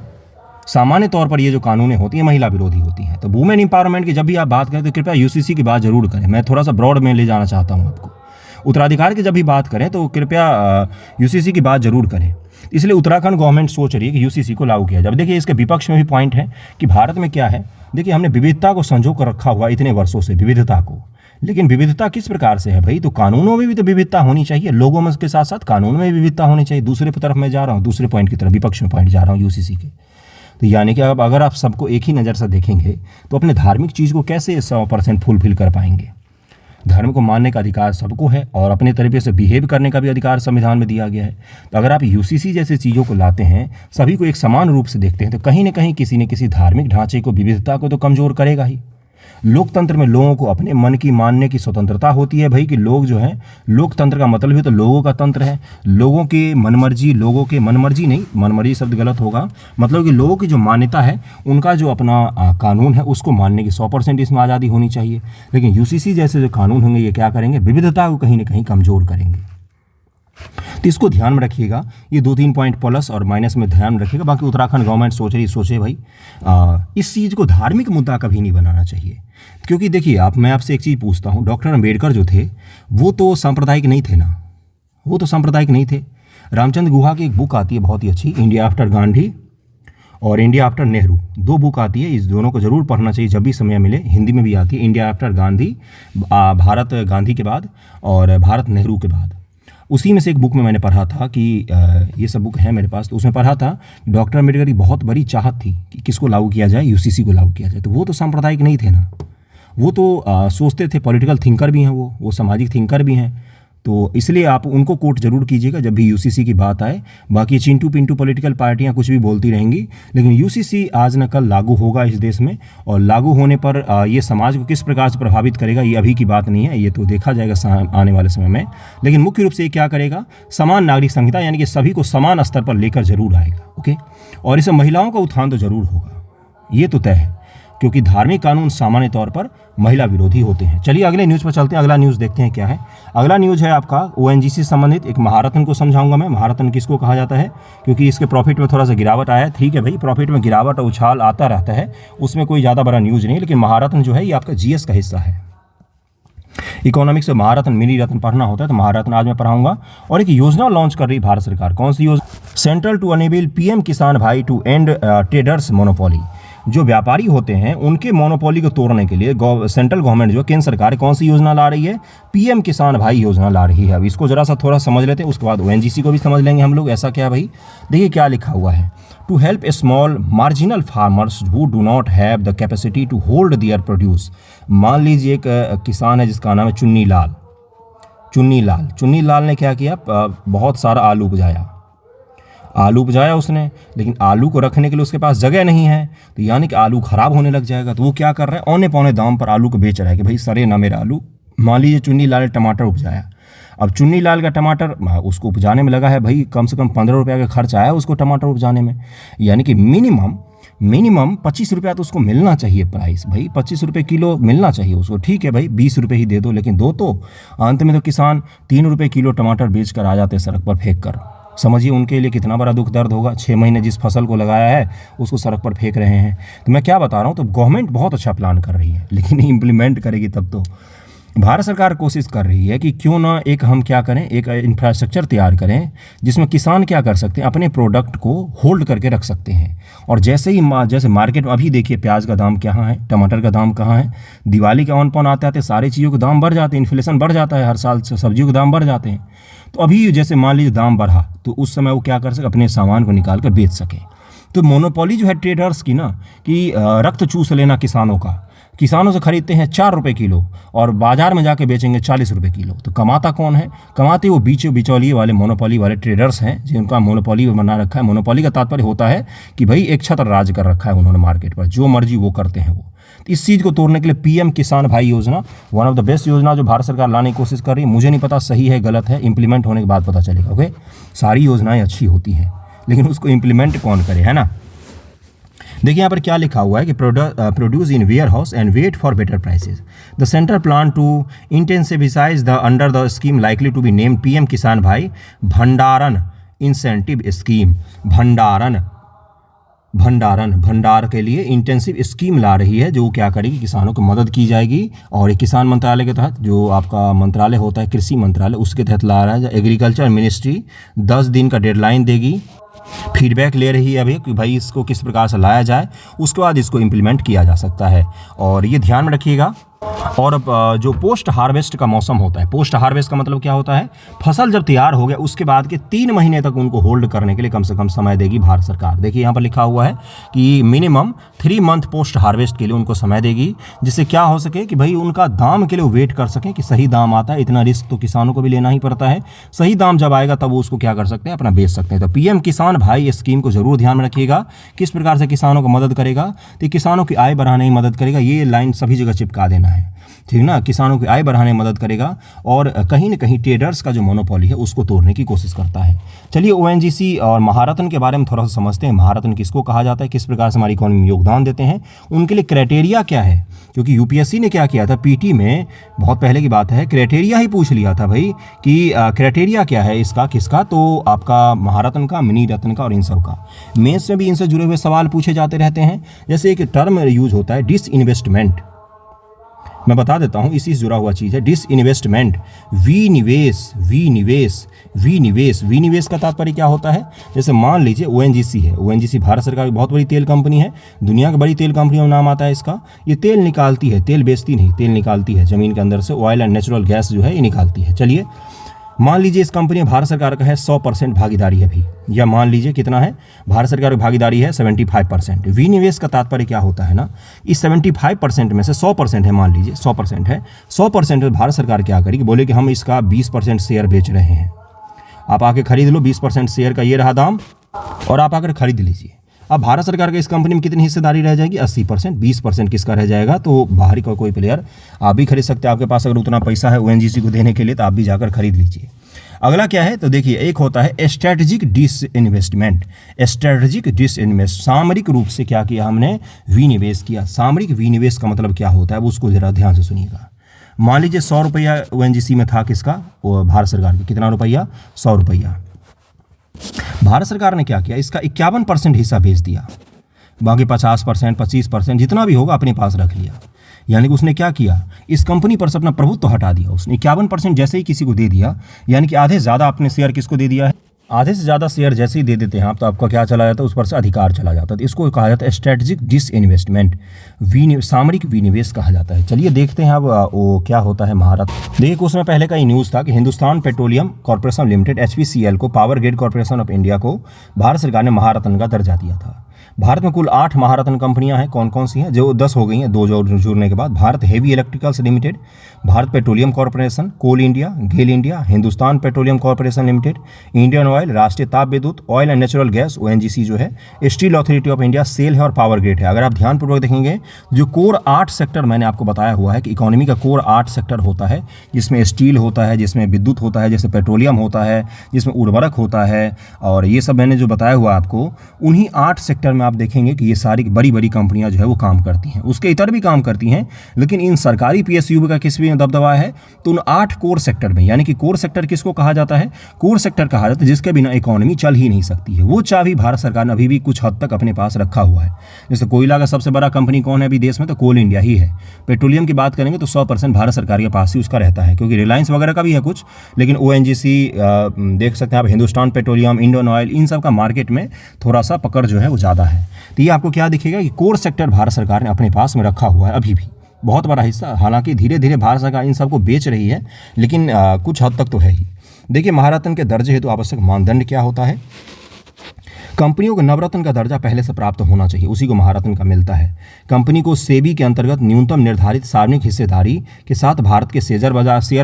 सामान्य तौर पर ये जो कानूनें होती हैं महिला विरोधी होती हैं। तो वुमेन एम्पावरमेंट की जब भी आप बात करें तो कृपया यूसीसी की बात जरूर करें। मैं थोड़ा सा ब्रॉड में ले जाना चाहता हूँ आपको। उत्तराधिकार की जब भी बात करें तो कृपया यूसीसी की बात जरूर करें। इसलिए उत्तराखंड गवर्नमेंट सोच रही है कि यूसीसी को लागू किया जाए। अब देखिए इसके विपक्ष में भी पॉइंट है कि भारत में क्या है, देखिए हमने विविधता को संजो कर रखा हुआ इतने वर्षों से, विविधता को, लेकिन विविधता किस प्रकार से है भाई, तो कानूनों में भी तो विविधता होनी चाहिए, लोगों में के साथ साथ कानून में भी विविधता होनी चाहिए। दूसरे तरफ मैं जा रहा हूँ, दूसरे पॉइंट की तरफ, विपक्ष में पॉइंट जा रहा हूँ यूसीसी के। तो यानी कि अब अगर आप सबको एक ही नज़र से देखेंगे तो अपने धार्मिक चीज़ को कैसे 100% फुलफिल कर पाएंगे। धर्म को मानने का अधिकार सबको है और अपने तरीके से बिहेव करने का भी अधिकार संविधान में दिया गया है। तो अगर आप यूसीसी जैसी चीज़ों को लाते हैं, सभी को एक समान रूप से देखते हैं, तो कहीं ना कहीं किसी न किसी धार्मिक ढांचे को, विविधता को तो कमज़ोर करेगा ही। लोकतंत्र में लोगों को अपने मन की मानने की स्वतंत्रता होती है भाई, कि लोग जो है, लोकतंत्र का मतलब भी तो लोगों का तंत्र है। लोगों की मनमर्जी, लोगों के मनमर्जी नहीं, मनमर्जी शब्द गलत होगा, मतलब कि लोगों की जो मान्यता है, उनका जो अपना कानून है, उसको मानने की 100% इसमें आज़ादी होनी चाहिए। लेकिन यूसीसी जैसे जो कानून होंगे, ये क्या करेंगे, विविधता को कहीं ना कहीं कमज़ोर करेंगे। तो इसको ध्यान में रखिएगा, ये 2-3 पॉइंट प्लस और माइनस में ध्यान में रखिएगा। बाकी उत्तराखंड गवर्नमेंट सोचे भाई इस चीज़ को धार्मिक मुद्दा कभी नहीं बनाना चाहिए, क्योंकि देखिए मैं आपसे एक चीज़ पूछता हूँ, डॉक्टर अम्बेडकर जो थे वो तो सांप्रदायिक नहीं थे ना, वो तो सांप्रदायिक नहीं थे। रामचंद्र गुहा की एक बुक आती है बहुत ही अच्छी, इंडिया आफ्टर गांधी और इंडिया आफ्टर नेहरू, 2 बुक आती है, इस दोनों को ज़रूर पढ़ना चाहिए जब भी समय मिले। हिंदी में भी आती है, इंडिया आफ्टर गांधी, भारत गांधी के बाद और भारत नेहरू के बाद। उसी में से एक बुक में मैंने पढ़ा था कि ये सब बुक है मेरे पास, तो उसमें पढ़ा था डॉक्टर अम्बेडकर की बहुत बड़ी चाहत थी कि किसको लागू किया जाए, यूसीसी को लागू किया जाए। तो वो तो सांप्रदायिक नहीं थे ना, वो तो सोचते थे, पॉलिटिकल थिंकर भी हैं, वो सामाजिक थिंकर भी हैं। तो इसलिए आप उनको कोट जरूर कीजिएगा जब भी यूसीसी की बात आए। बाकी चिंटू पिंटू पॉलिटिकल पार्टियां कुछ भी बोलती रहेंगी, लेकिन यूसीसी आज न कल लागू होगा इस देश में, और लागू होने पर ये समाज को किस प्रकार से प्रभावित करेगा ये अभी की बात नहीं है, ये तो देखा जाएगा आने वाले समय में। लेकिन मुख्य रूप से ये क्या करेगा, समान नागरिक संहिता, यानी कि सभी को समान स्तर पर लेकर जरूर आएगा। ओके, और इससे महिलाओं का उत्थान तो जरूर होगा, ये तो तय है, क्योंकि धार्मिक कानून सामान्य तौर पर महिला विरोधी होते हैं। चलिए अगले न्यूज़ पर चलते हैं। अगला न्यूज़ देखते हैं क्या है। अगला न्यूज़ है आपका ओएनजीसी संबंधित एक महारत्न को समझाऊंगा मैं। महारत्न किसको कहा जाता है, क्योंकि इसके प्रॉफिट में थोड़ा सा गिरावट आया है। ठीक है भाई, प्रॉफिट में गिरावट और उछाल आता रहता है, उसमें कोई ज़्यादा बड़ा न्यूज़ नहीं, लेकिन महारत्न जो है ये आपका जीएस का हिस्सा है। इकोनॉमिक्स में महारत्न, मिनी रत्न पढ़ना होता है, तो महारत्न आज मैं पढ़ाऊंगा। और एक योजना लॉन्च कर रही भारत सरकार, कौन सी योजना, central to enable PM Kisan भाई टू एंड ट्रेडर्स मोनोपोली। जो व्यापारी होते हैं उनके मोनोपोली को तोड़ने के लिए सेंट्रल गवर्नमेंट जो केंद्र सरकार कौन सी योजना ला रही है, पीएम किसान भाई योजना ला रही है। अब इसको जरा सा थोड़ा समझ लेते हैं, उसके बाद ओएनजीसी को भी समझ लेंगे हम लोग। ऐसा क्या भाई, देखिए क्या लिखा हुआ है, to help a small marginal farmers who do not have the capacity to hold their produce. मान लीजिए एक किसान है जिसका नाम है चुन्नी लाल। चुन्नी लाल ने क्या किया, बहुत सारा आलू उपजाया उसने, लेकिन आलू को रखने के लिए उसके पास जगह नहीं है, तो यानी कि आलू खराब होने लग जाएगा। तो वो क्या कर रहा है, औने पौने दाम पर आलू को बेच रहा है कि भाई सरे ना मेरा आलू। मान लीजिए चुन्नी लाल ने टमाटर उपजाया, अब चुन्नी लाल का टमाटर उसको उपजाने में लगा है भाई कम से कम 15 रुपये का खर्च आया उसको टमाटर उपजाने में, यानी कि मिनिमम 25 रुपया तो उसको मिलना चाहिए प्राइस, भाई 25 रुपये किलो मिलना चाहिए उसको। ठीक है भाई 20 रुपये ही दे दो, लेकिन दो तो। अंत में तो किसान 3 रुपये किलो टमाटर बेच कर आ जाते हैं सड़क पर फेंक कर। समझिए उनके लिए कितना बड़ा दुख दर्द होगा, 6 महीने जिस फसल को लगाया है उसको सड़क पर फेंक रहे हैं। तो मैं क्या बता रहा हूँ, तो गवर्नमेंट बहुत अच्छा प्लान कर रही है, लेकिन इम्प्लीमेंट करेगी तब तो। भारत सरकार कोशिश कर रही है कि क्यों ना एक हम क्या करें, एक इंफ्रास्ट्रक्चर तैयार करें जिसमें किसान क्या कर सकते हैं, अपने प्रोडक्ट को होल्ड करके रख सकते हैं। और जैसे मार्केट में अभी देखिए प्याज का दाम क्या है, टमाटर का दाम कहाँ है, दिवाली के ऑन आते आते सारी चीज़ों के दाम बढ़ जाते हैं, इन्फ्लेशन बढ़ जाता है हर साल, सब्जियों के दाम बढ़ जाते हैं। तो अभी जैसे मान लीजिए दाम बढ़ा तो उस समय वो क्या कर सके, अपने सामान को निकाल कर बेच सके। तो मोनोपोली जो है ट्रेडर्स की ना, कि रक्त चूस लेना किसानों का, किसानों से खरीदते हैं 4 रुपये किलो और बाजार में जाके बेचेंगे 40 रुपये किलो। तो कमाता कौन है, कमाते वो बिचौलिए वाले मोनोपोली वाले ट्रेडर्स हैं, जिनका मोनोपोली बना रखा है। मोनोपोली का तात्पर्य होता है कि भाई एक छत्र राज कर रखा है उन्होंने मार्केट पर, जो मर्जी वो करते हैं वो। तो इस चीज़ को तोड़ने के लिए पीएम किसान भाई योजना वन ऑफ द बेस्ट योजना जो भारत सरकार लाने की कोशिश कर रही है। मुझे नहीं पता सही है गलत है, इंप्लीमेंट होने के बाद पता चलेगा। ओके, सारी योजनाएं अच्छी होती हैं, लेकिन उसको इंप्लीमेंट कौन करे, है ना। देखिए यहाँ पर क्या लिखा हुआ है कि produce in warehouse and wait for better prices. The centre plan to intensifies the under the scheme likely to be name PM Kisan Bhai भंडारण इंसेंटिव स्कीम। भंडार के लिए इंटेंसिव स्कीम ला रही है, जो क्या करेगी, किसानों की मदद की जाएगी। और ये किसान मंत्रालय के तहत, जो आपका मंत्रालय होता है कृषि मंत्रालय, उसके तहत ला रहा है। एग्रीकल्चर मिनिस्ट्री 10 दिन का डेडलाइन देगी फीडबैक ले रही है अभी कि भाई इसको किस प्रकार से लाया जाए, उसके बाद इसको इम्प्लीमेंट किया जा सकता है। और ये ध्यान में रखिएगा। और अब जो पोस्ट हार्वेस्ट का मौसम होता है, पोस्ट हार्वेस्ट का मतलब क्या होता है, फसल जब तैयार हो गया उसके बाद के 3 महीने तक उनको होल्ड करने के लिए कम से कम समय देगी भारत सरकार। देखिए यहाँ पर लिखा हुआ है कि मिनिमम 3 मंथ पोस्ट हार्वेस्ट के लिए उनको समय देगी, जिससे क्या हो सके कि भाई उनका दाम के लिए वेट कर सकें कि सही दाम आता है। इतना रिस्क तो किसानों को भी लेना ही पड़ता है, सही दाम जब आएगा तब वो उसको क्या कर सकते हैं, अपना बेच सकते हैं। तो पीएम किसान भाई इस स्कीम को जरूर ध्यान में रखिएगा, किस प्रकार से किसानों को मदद करेगा, तो किसानों की आय बढ़ाने में मदद करेगा। ये लाइन सभी जगह चिपका देना है, ठीक ना। किसानों की आय बढ़ाने में मदद करेगा और कहीं न कहीं ट्रेडर्स का जो मोनोपोली है उसको तोड़ने की कोशिश करता है। चलिए ओएनजीसी और महारत्न के बारे में थोड़ा सा समझते हैं। महारत्न किसको कहा जाता है, किस प्रकार से हमारी इकोनॉमी में योगदान देते हैं, उनके लिए क्राइटेरिया क्या है। क्योंकि यूपीएससी ने क्या किया था, पीटी में बहुत पहले की बात है, क्राइटेरिया ही पूछ लिया था भाई कि क्राइटेरिया क्या है इसका, किसका, तो आपका महारत्न का, मिनी रत्न का और इन सब का। मेंस में भी इनसे जुड़े हुए सवाल पूछे जाते रहते हैं। जैसे एक टर्म यूज होता है डिसइन्वेस्टमेंट, मैं बता देता हूँ, इसी से जुड़ा हुआ चीज़ है डिसइन्वेस्टमेंट। विनिवेश, विनिवेश, विनिवेश, विनिवेश का तात्पर्य क्या होता है। जैसे मान लीजिए ओएनजीसी है, ओएनजीसी भारत सरकार की बहुत बड़ी तेल कंपनी है, दुनिया की बड़ी तेल कंपनियों में नाम आता है इसका। ये तेल निकालती है, तेल बेचती नहीं, तेल निकालती है ज़मीन के अंदर से, ऑयल एंड नेचुरल गैस जो है ये निकालती है। चलिए मान लीजिए इस कंपनी में भारत सरकार का है 100% भागीदारी है अभी, या मान लीजिए कितना है, भारत सरकार की भागीदारी है 75%। विनिवेश का तात्पर्य क्या होता है ना, इस 75% में से 100% है, मान लीजिए 100% है, 100% में भारत सरकार क्या करेगी, बोले कि हम इसका 20% शेयर बेच रहे हैं, आप आके खरीद लो, 20% शेयर का ये रहा दाम, और आप आकर खरीद लीजिए। अब भारत सरकार के इस कंपनी में कितनी हिस्सेदारी रह जाएगी, 80%। 20% किसका रह जाएगा, तो बाहरी का कोई प्लेयर, आप भी खरीद सकते हैं, आपके पास अगर उतना पैसा है ओएनजीसी को देने के लिए तो आप भी जाकर खरीद लीजिए। अगला क्या है, तो देखिए एक होता है स्ट्रेटजिक डिसइन्वेस्टमेंट। स्ट्रेटजिक डिसइन्वेस्ट, सामरिक रूप से क्या किया हमने, विनिवेश किया। सामरिक विनिवेश का मतलब क्या होता है, उसको जरा ध्यान से सुनिएगा। मान लीजिए 100 रुपया ओएनजीसी में था, किसका, वो भारत सरकार का, कितना रुपया, 100 रुपया। भारत सरकार ने क्या किया, इसका 51% हिस्सा बेच दिया, बाकी 50%, 25% जितना भी होगा अपने पास रख लिया। यानी कि उसने क्या किया, इस कंपनी पर से अपना प्रभुत्व हटा दिया। उसने 51% जैसे ही किसी को दे दिया, यानी कि आधे से ज़्यादा अपने शेयर किसको दे दिया है, आधे से ज़्यादा शेयर जैसे ही दे देते हैं आप, तो आपका क्या चला जाता है, उस पर से अधिकार चला जाता है। तो इसको कहा जाता है स्ट्रेटजिक डिसइन्वेस्टमेंट, सामरिक विनिवेश कहा जाता है। चलिए देखते हैं अब वो क्या होता है महारत्न। देखिए उसमें पहले का ही न्यूज़ था कि Hindustan petroleum corporation limited HPCL को, power grid corporation of India को भारत सरकार ने महारत्न का दर्जा दिया था। भारत में कुल 8 महारत्न कंपनियां हैं, कौन कौन सी हैं, जो 10 हो गई हैं 2 जुड़ने के बाद। Bharat heavy electricals limited, Bharat petroleum corporation, coal India, GAIL India, Hindustan petroleum corporation limited, Indian oil, Rashtriya Tap Vidyut, oil and natural gas ONGC जो है, steel authority of India, SAIL है और पावर ग्रिड है। अगर आप ध्यानपूर्वक देखेंगे, जो कोर 8 सेक्टर मैंने आपको बताया हुआ है कि इकोनॉमी का कोर 8 सेक्टर होता है, जिसमें स्टील होता है, जिसमें विद्युत होता है, जैसे पेट्रोलियम होता है, जिसमें उर्वरक होता है, और ये सब मैंने जो बताया हुआ आपको, उन्हीं 8 सेक्टर में आप देखेंगे कि ये सारी बड़ी बड़ी कंपनियां जो है वो काम करती हैं। उसके इतर भी काम करती हैं, लेकिन इन सरकारी पीएसयू का किस में दबदबा है, तो उन 8 कोर सेक्टर में, यानी कि कोर सेक्टर किसको कहा जाता है, कोर सेक्टर कहा जाता है जिसके बिना इकोनॉमी चल ही नहीं सकती है। वो चाबी भारत सरकार ने अभी भी कुछ हद तक अपने पास रखा हुआ है। जैसे कोयला का सबसे बड़ा कंपनी कौन है अभी देश में, तो कोल इंडिया ही है। पेट्रोलियम की बात करेंगे तो 100% भारत सरकार के पास ही उसका रहता है, क्योंकि रिलायंस वगैरह का भी है कुछ, लेकिन ओएनजीसी देख सकते हैं आप, हिंदुस्तान पेट्रोलियम, इंडियन ऑयल, इन सब का मार्केट में थोड़ा सा पकड़ जो है वो ज़्यादा है। तो ये आपको क्या दिखेगा कि कोर सेक्टर भारत सरकार ने अपने पास में रखा हुआ है अभी भी, बहुत बड़ा हिस्सा। हालांकि धीरे धीरे भारत सरकार इन सबको बेच रही है, लेकिन कुछ हद तक तो है ही। देखिए महारत्न के दर्जे हेतु आवश्यक मानदंड क्या होता है, कंपनियों को नवरत्न का दर्जा पहले से प्राप्त होना चाहिए, उसी को महारत्न का मिलता है। कंपनी को सेबी के अंतर्गत न्यूनतम निर्धारित सार्वजनिक हिस्सेदारी के साथ भारत के शेयर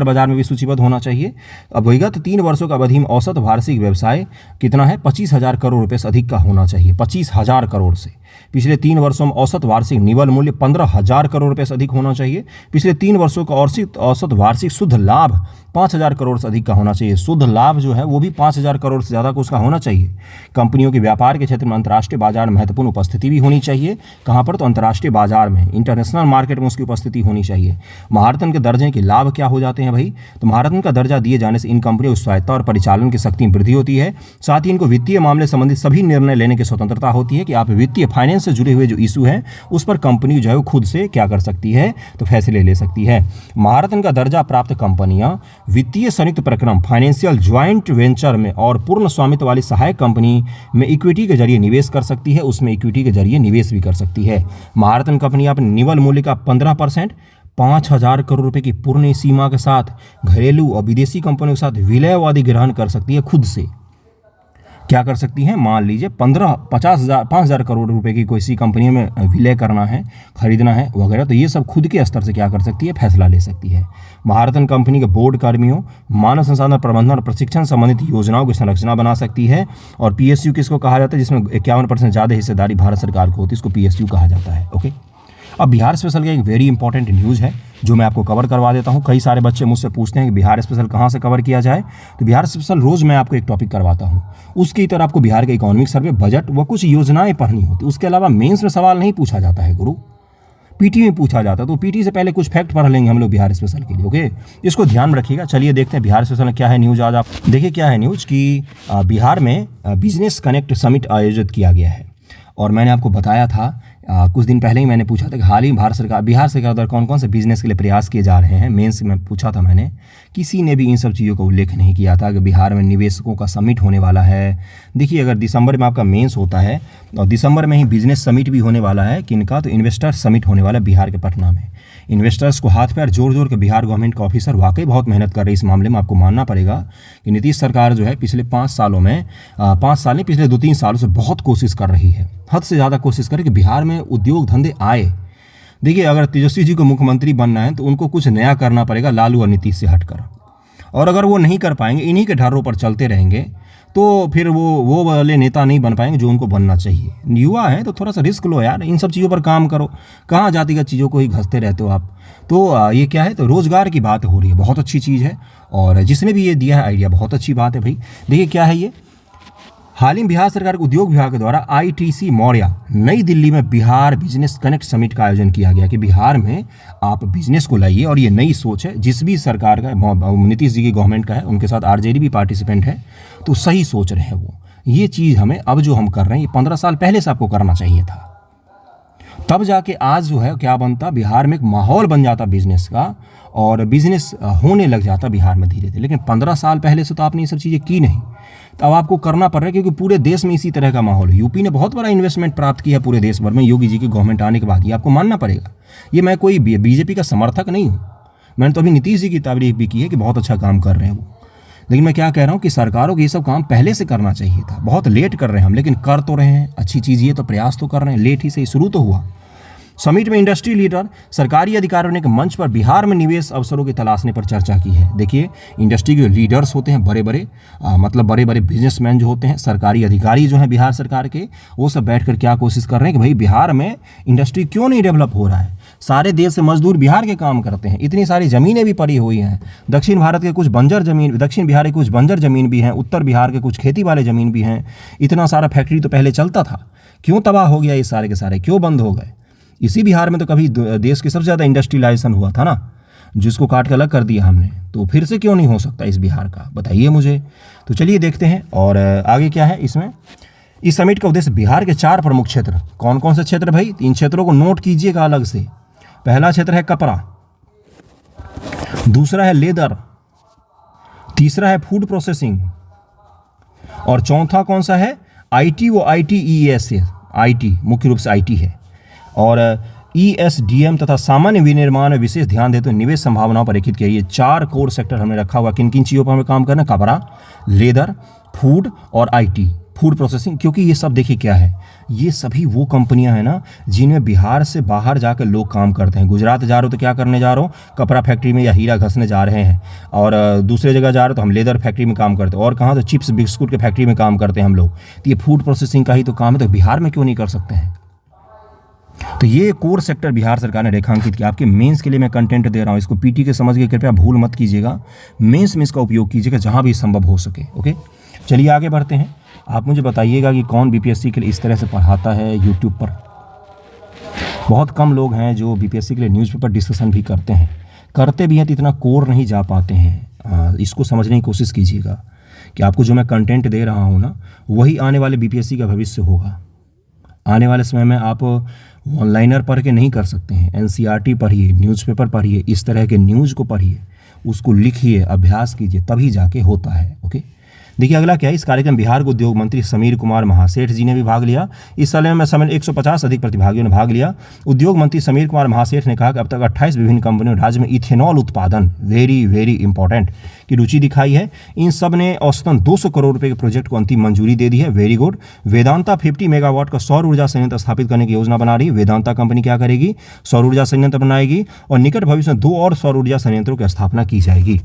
बाजार में भी सूचीबद्ध होना चाहिए। अब विगत 3 वर्षों का अवधि में औसत वार्षिक व्यवसाय कितना है, 25,000 करोड़ रुपये से अधिक का होना चाहिए, 25,000 करोड़ से। पिछले 3 वर्षों में औसत वार्षिक निवल मूल्य 15,000 करोड़ रुपये से अधिक होना चाहिए। पिछले 3 वर्षों का औसत वार्षिक शुद्ध लाभ 5,000 करोड़ से अधिक का होना चाहिए। शुद्ध लाभ जो है वो भी 5,000 करोड़ से ज़्यादा का उसका होना चाहिए। कंपनियों के व्यापार के क्षेत्र में अंतर्राष्ट्रीय बाजार में महत्वपूर्ण उपस्थिति भी होनी चाहिए। कहाँ पर, तो अंतर्राष्ट्रीय बाजार में, इंटरनेशनल मार्केट में उसकी उपस्थिति होनी चाहिए। महारत्न के दर्जे के लाभ क्या हो जाते हैं भाई, तो महारत्न का दर्जा दिए जाने से इन कंपनियों की स्वायत्ता और परिचालन की शक्ति में वृद्धि होती है। साथ ही इनको वित्तीय मामले संबंधित सभी निर्णय लेने की स्वतंत्रता होती है कि आप वित्तीय फाइनेंस से जुड़े हुए जो इशू हैं उस पर कंपनी जो है वो खुद से क्या कर सकती है, तो फैसले ले सकती है। महारत्न का दर्जा प्राप्त कंपनियां वित्तीय संयुक्त प्रक्रम फाइनेंशियल ज्वाइंट वेंचर में और पूर्ण स्वामित्व वाली सहायक कंपनी में इक्विटी के जरिए निवेश कर सकती है, उसमें इक्विटी के जरिए निवेश भी कर सकती है। महारत्न कंपनी अपने निवल मूल्य का 15% 5,000 करोड़ रुपए की पूर्ण सीमा के साथ घरेलू और विदेशी कंपनियों के साथ विलयवादी ग्रहण कर सकती है। खुद से क्या कर सकती हैं, मान लीजिए 5,000 करोड़ रुपए की कोई सी कंपनी में विलय करना है, खरीदना है वगैरह, तो ये सब खुद के स्तर से क्या कर सकती है, फैसला ले सकती है। महारत्न कंपनी के बोर्ड कर्मियों, मानव संसाधन प्रबंधन और प्रशिक्षण संबंधित योजनाओं की संरचना बना सकती है। और PSU किसको कहा जाता है, जिसमें 51% ज़्यादा हिस्सेदारी भारत सरकार को होती है, इसको PSU कहा जाता है। ओके, अब बिहार स्पेशल का एक वेरी इंपॉर्टेंट न्यूज़ है जो मैं आपको कवर करवा देता हूँ। कई सारे बच्चे मुझसे पूछते हैं कि बिहार स्पेशल कहाँ से कवर किया जाए, तो बिहार स्पेशल रोज़ मैं आपको एक टॉपिक करवाता हूँ। उसकी तरह आपको बिहार का इकोनॉमिक सर्वे, बजट व कुछ योजनाएं पढ़नी होती, उसके अलावा मेंस में सवाल नहीं पूछा जाता है गुरु, PT में पूछा जाता है। तो PT से पहले कुछ फैक्ट पढ़ लेंगे हम लोग बिहार स्पेशल के लिए। ओके, इसको ध्यान में रखिएगा। चलिए देखते हैं बिहार स्पेशल में क्या है न्यूज़। आज आप देखिए क्या है न्यूज़ कि बिहार में बिजनेस कनेक्ट समिट आयोजित किया गया है। और मैंने आपको बताया था कुछ दिन पहले ही मैंने पूछा था कि हाल ही बिहार सरकार द्वारा कौन कौन से बिजनेस के लिए प्रयास किए जा रहे हैं। मेंस में पूछा था मैंने, किसी ने भी इन सब चीज़ों का उल्लेख नहीं किया था कि बिहार में निवेशकों का समिट होने वाला है। देखिए, अगर दिसंबर में आपका मेंस होता है और दिसंबर में ही बिजनेस समिट भी होने वाला है, किनका, तो इन्वेस्टर समिट होने वाला है बिहार के पटना में। इन्वेस्टर्स को हाथ पैर जोड़ के बिहार गवर्नमेंट का ऑफिसर वाकई बहुत मेहनत कर रही है इस मामले में। आपको मानना पड़ेगा कि नीतीश सरकार जो है पिछले 5 सालों में 5 साल नहीं, पिछले 2-3 सालों से बहुत कोशिश कर रही है, हद से ज़्यादा कोशिश करे कि बिहार में उद्योग धंधे आए। देखिए, अगर तेजस्वी जी को मुख्यमंत्री बनना है तो उनको कुछ नया करना पड़ेगा लालू और नीतीश से हटकर, और अगर वो नहीं कर पाएंगे, इन्हीं के ढर्रों पर चलते रहेंगे, तो फिर वो वाले नेता नहीं बन पाएंगे जो उनको बनना चाहिए। युवा है तो थोड़ा सा रिस्क लो यार, इन सब चीज़ों पर काम करो, कहाँ जातिगत चीज़ों को ही घसते रहते हो आप। तो ये क्या है, तो रोज़गार की बात हो रही है, बहुत अच्छी चीज़ है। और जिसने भी ये दिया है आइडिया, बहुत अच्छी बात है भाई। देखिए क्या है ये, हाल ही में बिहार सरकार के उद्योग विभाग के द्वारा ITC मौर्या नई दिल्ली में बिहार बिजनेस कनेक्ट समिट का आयोजन किया गया कि बिहार में आप बिजनेस को लाइए। और ये नई सोच है, जिस भी सरकार का, नीतीश जी की गवर्नमेंट का है, उनके साथ RJD भी पार्टिसिपेंट है, तो सही सोच रहे हैं वो। ये चीज़ हमें अब जो हम कर रहे हैं, ये 15 साल पहले से आपको करना चाहिए था, तब जाके आज जो है क्या बनता, बिहार में एक माहौल बन जाता बिजनेस का, और बिजनेस होने लग जाता बिहार में धीरे धीरे। लेकिन 15 साल पहले से तो आपने ये सब चीज़ें की नहीं, तो अब आपको करना पड़ रहा है, क्योंकि पूरे देश में इसी तरह का माहौल है। यूपी ने बहुत बड़ा इन्वेस्टमेंट प्राप्त किया पूरे देश भर में योगी जी की गवर्नमेंट आने के बाद, ये आपको मानना पड़ेगा। ये मैं कोई BJP का समर्थक नहीं हूँ, मैंने तो अभी नीतीश जी की तारीफ भी की है कि बहुत अच्छा काम कर रहे हैं वो। लेकिन मैं क्या कह रहा हूँ कि सरकारों को ये सब काम पहले से करना चाहिए था। बहुत लेट कर रहे हैं हम, लेकिन कर तो रहे हैं, अच्छी चीज़ ये, तो प्रयास तो कर रहे हैं, लेट ही से शुरू तो हुआ। समिट में इंडस्ट्री लीडर, सरकारी अधिकारियों ने एक मंच पर बिहार में निवेश अवसरों की तलाशने पर चर्चा की है। देखिए, इंडस्ट्री के लीडर्स होते हैं, बड़े बड़े बिजनेसमैन जो होते हैं, सरकारी अधिकारी जो हैं बिहार सरकार के, वो सब बैठकर क्या कोशिश कर रहे हैं कि भाई बिहार में इंडस्ट्री क्यों नहीं डेवलप हो रहा है। सारे देश से मजदूर बिहार के काम करते हैं, इतनी सारी ज़मीनें भी पड़ी हुई हैं। दक्षिण भारत के कुछ बंजर ज़मीन, दक्षिण बिहार के कुछ बंजर ज़मीन भी हैं, उत्तर बिहार के कुछ खेती वाले ज़मीन भी हैं। इतना सारा फैक्ट्री तो पहले चलता था, क्यों तबाह हो गया ये सारे के सारे, क्यों बंद हो गए। इसी बिहार में तो कभी देश की सबसे ज़्यादा इंडस्ट्रियलाइजेशन हुआ था ना, जिसको काट के अलग कर दिया हमने, तो फिर से क्यों नहीं हो सकता इस बिहार का, बताइए मुझे। तो चलिए देखते हैं और आगे क्या है इसमें। इस समिट का उद्देश्य बिहार के 4 प्रमुख क्षेत्र, कौन कौन से क्षेत्र भाई, 3 क्षेत्रों को नोट कीजिएगा अलग से। पहला क्षेत्र है कपड़ा, दूसरा है लेदर, तीसरा है फूड प्रोसेसिंग, और चौथा कौन सा है, IT। वो ITES है, IT मुख्य रूप से IT है। और ESDM तथा सामान्य विनिर्माण में विशेष ध्यान देते हुए निवेश संभावनाओं पर रेखित किया। ये 4 कोर सेक्टर हमने रखा हुआ, किन किन चीज़ों पर हमें काम करना है, कपड़ा, लेदर, फूड और IT, फूड प्रोसेसिंग। क्योंकि ये सब देखिए क्या है, ये सभी वो कंपनियां हैं ना जिनमें बिहार से बाहर जाकर लोग काम करते हैं। गुजरात जा रहे हो तो क्या करने जा रहे हो, कपड़ा फैक्ट्री में या हीरा घसने जा रहे हैं, और दूसरे जगह जा रहे हो तो हम लेदर फैक्ट्री में काम करते हैं, और कहाँ तो चिप्स बिस्कुट के फैक्ट्री में काम करते हैं हम लोग। तो ये फूड प्रोसेसिंग का ही तो काम है, तो बिहार में क्यों नहीं कर सकते हैं। तो ये कोर सेक्टर बिहार सरकार ने रेखांकित किया। आपके मेंस के लिए मैं कंटेंट दे रहा हूँ, इसको PT के समझ के कृपया भूल मत कीजिएगा, मेंस में इसका उपयोग कीजिएगा जहाँ भी संभव हो सके। ओके, चलिए आगे बढ़ते हैं। आप मुझे बताइएगा कि कौन BPSC के लिए इस तरह से पढ़ाता है यूट्यूब पर। बहुत कम लोग हैं जो BPSC के लिए न्यूज़पेपर डिस्कशन भी करते भी हैं तो इतना कोर नहीं जा पाते हैं। इसको समझने की कोशिश कीजिएगा कि आपको जो मैं कंटेंट दे रहा हूँ ना, वही आने वाले BPSC का भविष्य होगा। आने वाले समय में आप ऑनलाइनर पढ़ के नहीं कर सकते हैं, एनसीईआरटी पढ़िए, न्यूज़पेपर पढ़िए, इस तरह के न्यूज़ को पढ़िए, उसको लिखिए, अभ्यास कीजिए, तभी जाके होता है। ओके, देखिए अगला क्या है, इस कार्यक्रम बिहार के उद्योग मंत्री समीर कुमार महासेठ जी ने भी भाग लिया। इस समय में 150 अधिक प्रतिभागियों ने भाग लिया। उद्योग मंत्री समीर कुमार महासेठ ने कहा कि अब तक 28 विभिन्न कंपनियों ने राज्य में इथेनॉल उत्पादन वेरी इंपॉर्टेंट की रुचि दिखाई है। इन सब ने औसतन 200 करोड़ रुपए के प्रोजेक्ट को अंतिम मंजूरी दे दी है, वेरी गुड। वेदांता 50 मेगावाट का सौर ऊर्जा संयंत्र स्थापित करने की योजना बना रही है। वेदांता कंपनी क्या करेगी, सौर ऊर्जा संयंत्र बनाएगी और निकट भविष्य में 2 और सौर ऊर्जा संयंत्रों की स्थापना की जाएगी।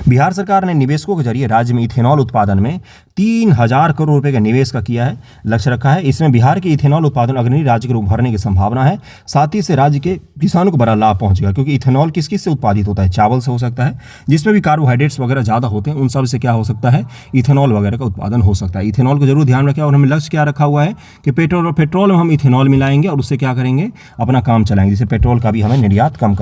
बिहार सरकार ने निवेशकों के जरिए राज्य में इथेनॉल उत्पादन में 3000 करोड़ रुपए का निवेश का किया है, लक्ष्य रखा है। इसमें बिहार के इथेनॉल उत्पादन अग्रणी राज्य के रूप भरने की संभावना है। साथ ही से राज्य के किसानों को बड़ा लाभ पहुंचेगा, क्योंकि इथेनॉल किस किस से उत्पादित होता है, चावल से हो सकता है, जिसमें भी कार्बोहाइड्रेट्स वगैरह ज़्यादा होते हैं, उन सब से क्या हो सकता है, इथेनॉल वगैरह का उत्पादन हो सकता है। इथेनॉल को जरूर ध्यान रखें। और हमें लक्ष्य क्या रखा हुआ है कि पेट्रोल में हम इथेनॉल मिलाएंगे और उससे क्या करेंगे, अपना काम चलाएंगे, जिससे पेट्रोल का भी हमें आयात कम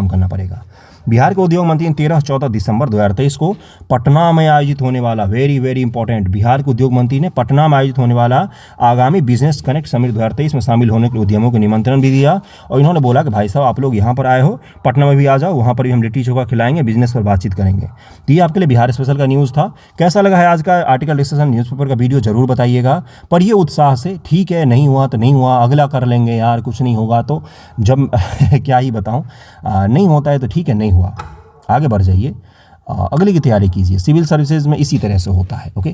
करना पड़ेगा। बिहार के उद्योग मंत्री ने 13-14 दिसंबर 2023 को पटना में आयोजित होने वाला वेरी इंपॉर्टेंट, बिहार के उद्योग मंत्री ने पटना में आयोजित होने वाला आगामी बिजनेस कनेक्ट समिट 2023 में शामिल होने के लिए उद्यमों को निमंत्रण भी दिया। और इन्होंने बोला कि भाई साहब आप लोग यहाँ पर आए हो, पटना में भी आ जाओ, वहाँ पर भी हम लिट्टी चोखा खिलाएंगे, बिजनेस पर बातचीत करेंगे। तो ये आपके लिए बिहार स्पेशल का न्यूज़ था। कैसा लगा है आज का आर्टिकल डिस्कशन न्यूज़पेपर का वीडियो, जरूर बताइएगा। पढ़िए उत्साह से, ठीक है नहीं हुआ तो नहीं हुआ, अगला कर लेंगे यार, कुछ नहीं होगा तो जब क्या ही बताऊँ, नहीं होता है तो ठीक है, नहीं हुआ, आगे बढ़ जाइए, अगले की तैयारी कीजिए। सिविल सर्विसेज में इसी तरह से होता है। ओके,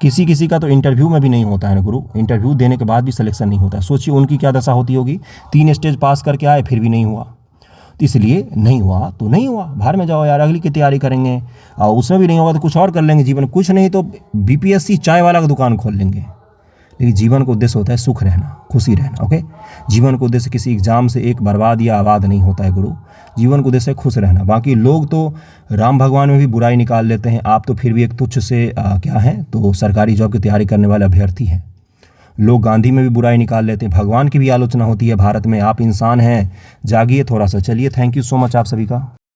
किसी का तो इंटरव्यू में भी नहीं होता है ना गुरु, इंटरव्यू देने के बाद भी सिलेक्शन नहीं होता है। सोचिए उनकी क्या दशा होती होगी, 3 स्टेज पास करके आए फिर भी नहीं हुआ, तो इसलिए नहीं हुआ तो नहीं हुआ, बाहर में जाओ यार, अगली की तैयारी करेंगे, और उसमें भी नहीं होगा तो कुछ और कर लेंगे जीवन, कुछ नहीं तो BPSC चाय वाला का दुकान खोल लेंगे। लेकिन जीवन का उद्देश्य होता है सुख रहना, खुशी रहना। ओके, जीवन का उद्देश्य किसी एग्जाम से एक बर्बाद या आबाद नहीं होता है गुरु, जीवन का उद्देश्य है खुश रहना। बाकी लोग तो राम भगवान में भी बुराई निकाल लेते हैं, आप तो फिर भी एक तुच्छ से क्या है, तो सरकारी जॉब की तैयारी करने वाले अभ्यर्थी हैं। लोग गांधी में भी बुराई निकाल लेते हैं, भगवान की भी आलोचना होती है भारत में। आप इंसान हैं, जागिए थोड़ा सा। चलिए, थैंक यू सो मच आप सभी का।